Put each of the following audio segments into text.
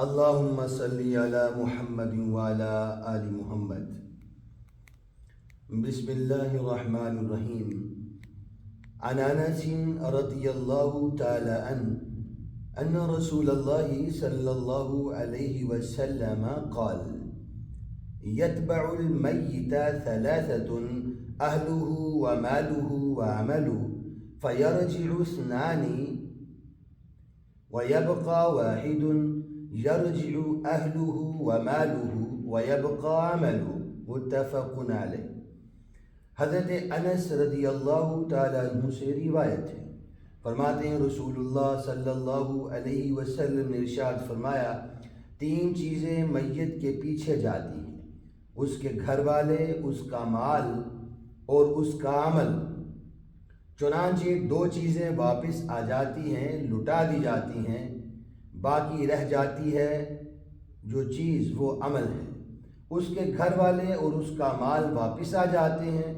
اللهم صل على محمد وعلى آل محمد. بسم الله الرحمن الرحيم. عن أنس رضي الله تعالى عنه أن رسول الله صلى الله عليه وسلم قال: يتبع الميت ثلاثة أهله وماله وعمله فيرجع اثنان ويبقى واحد يرجع أهله وماله ويبقى عمله. متفق علیہ. حضرت انس رضی اللہ تعالیٰ عنہ سے روایت ہے، فرماتے ہیں رسول اللہ صلی اللہ علیہ وسلم نے ارشاد فرمایا، تین چیزیں میت کے پیچھے جاتی ہیں: اس کے گھر والے، اس کا مال اور اس کا عمل. چنانچہ دو چیزیں واپس آ جاتی ہیں، لٹا دی جاتی ہیں، باقی رہ جاتی ہے جو چیز وہ عمل ہے. اس کے گھر والے اور اس کا مال واپس آ جاتے ہیں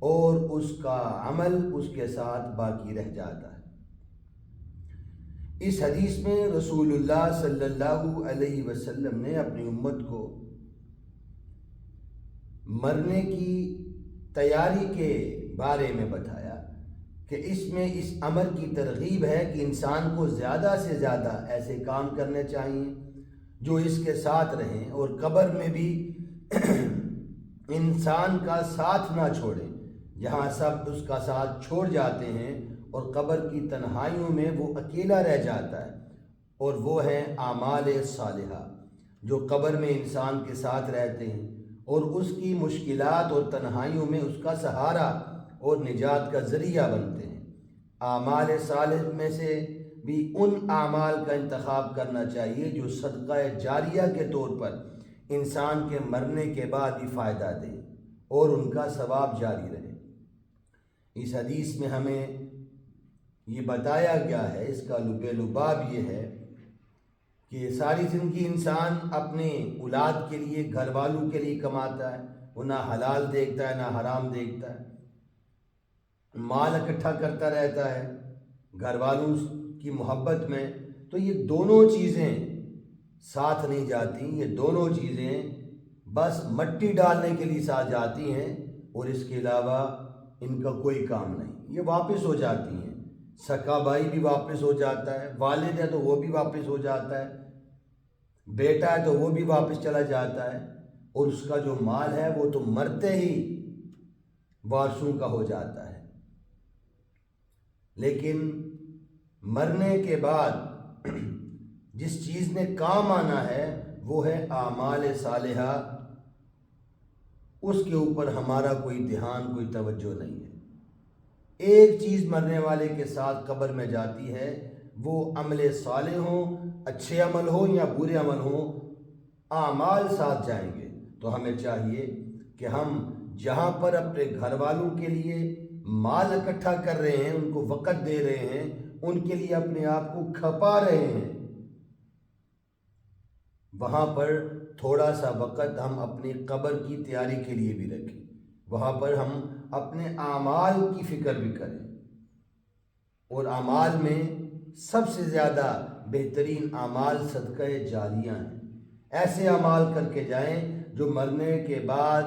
اور اس کا عمل اس کے ساتھ باقی رہ جاتا ہے. اس حدیث میں رسول اللہ صلی اللہ علیہ وسلم نے اپنی امت کو مرنے کی تیاری کے بارے میں بتایا کہ اس میں اس امر کی ترغیب ہے کہ انسان کو زیادہ سے زیادہ ایسے کام کرنے چاہیے جو اس کے ساتھ رہیں اور قبر میں بھی انسان کا ساتھ نہ چھوڑے. جہاں سب اس کا ساتھ چھوڑ جاتے ہیں اور قبر کی تنہائیوں میں وہ اکیلا رہ جاتا ہے، اور وہ ہیں اعمال صالحہ جو قبر میں انسان کے ساتھ رہتے ہیں اور اس کی مشکلات اور تنہائیوں میں اس کا سہارا اور نجات کا ذریعہ بنتے ہیں. اعمال صالح میں سے بھی ان اعمال کا انتخاب کرنا چاہیے جو صدقہ جاریہ کے طور پر انسان کے مرنے کے بعد بھی فائدہ دیں اور ان کا ثواب جاری رہے. اس حدیث میں ہمیں یہ بتایا گیا ہے، اس کا لب لباب یہ ہے کہ ساری زندگی انسان اپنے اولاد کے لیے، گھر والوں کے لیے کماتا ہے، وہ نہ حلال دیکھتا ہے نہ حرام دیکھتا ہے، مال اکٹھا کرتا رہتا ہے گھر والوں کی محبت میں. تو یہ دونوں چیزیں ساتھ نہیں جاتی، یہ دونوں چیزیں بس مٹی ڈالنے کے لیے ساتھ جاتی ہیں اور اس کے علاوہ ان کا کوئی کام نہیں. یہ واپس ہو جاتی ہیں، سکا بھائی بھی واپس ہو جاتا ہے، والد ہے تو وہ بھی واپس ہو جاتا ہے، بیٹا ہے تو وہ بھی واپس چلا جاتا ہے، اور اس کا جو مال ہے وہ تو مرتے ہی وارثوں کا ہو جاتا ہے. لیکن مرنے کے بعد جس چیز نے کام آنا ہے وہ ہے اعمال صالحہ. اس کے اوپر ہمارا کوئی دھیان، کوئی توجہ نہیں ہے. ایک چیز مرنے والے کے ساتھ قبر میں جاتی ہے، وہ عمل صالح ہوں، اچھے عمل ہوں یا برے عمل ہوں، اعمال ساتھ جائیں گے. تو ہمیں چاہیے کہ ہم جہاں پر اپنے گھر والوں کے لیے مال اکٹھا کر رہے ہیں، ان کو وقت دے رہے ہیں، ان کے لیے اپنے آپ کو کھپا رہے ہیں، وہاں پر تھوڑا سا وقت ہم اپنی قبر کی تیاری کے لیے بھی رکھیں. وہاں پر ہم اپنے اعمال کی فکر بھی کریں، اور اعمال میں سب سے زیادہ بہترین اعمال صدقہ جاریہ ہیں. ایسے اعمال کر کے جائیں جو مرنے کے بعد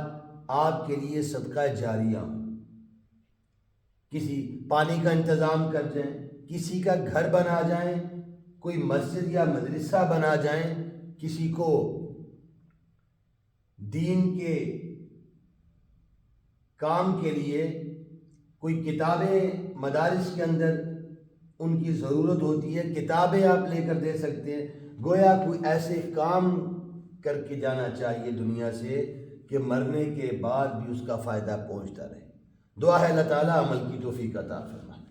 آپ کے لیے صدقہ جاریہ ہوں. کسی پانی کا انتظام کر جائیں، کسی کا گھر بنا جائیں، کوئی مسجد یا مدرسہ بنا جائیں، کسی کو دین کے کام کے لیے کوئی کتابیں مدارس کے اندر ان کی ضرورت ہوتی ہے، کتابیں آپ لے کر دے سکتے ہیں. گویا کوئی ایسے کام کر کے جانا چاہیے دنیا سے کہ مرنے کے بعد بھی اس کا فائدہ پہنچتا رہے. دعا ہے اللہ تعالیٰ عمل کی توفیق عطا فرمائے.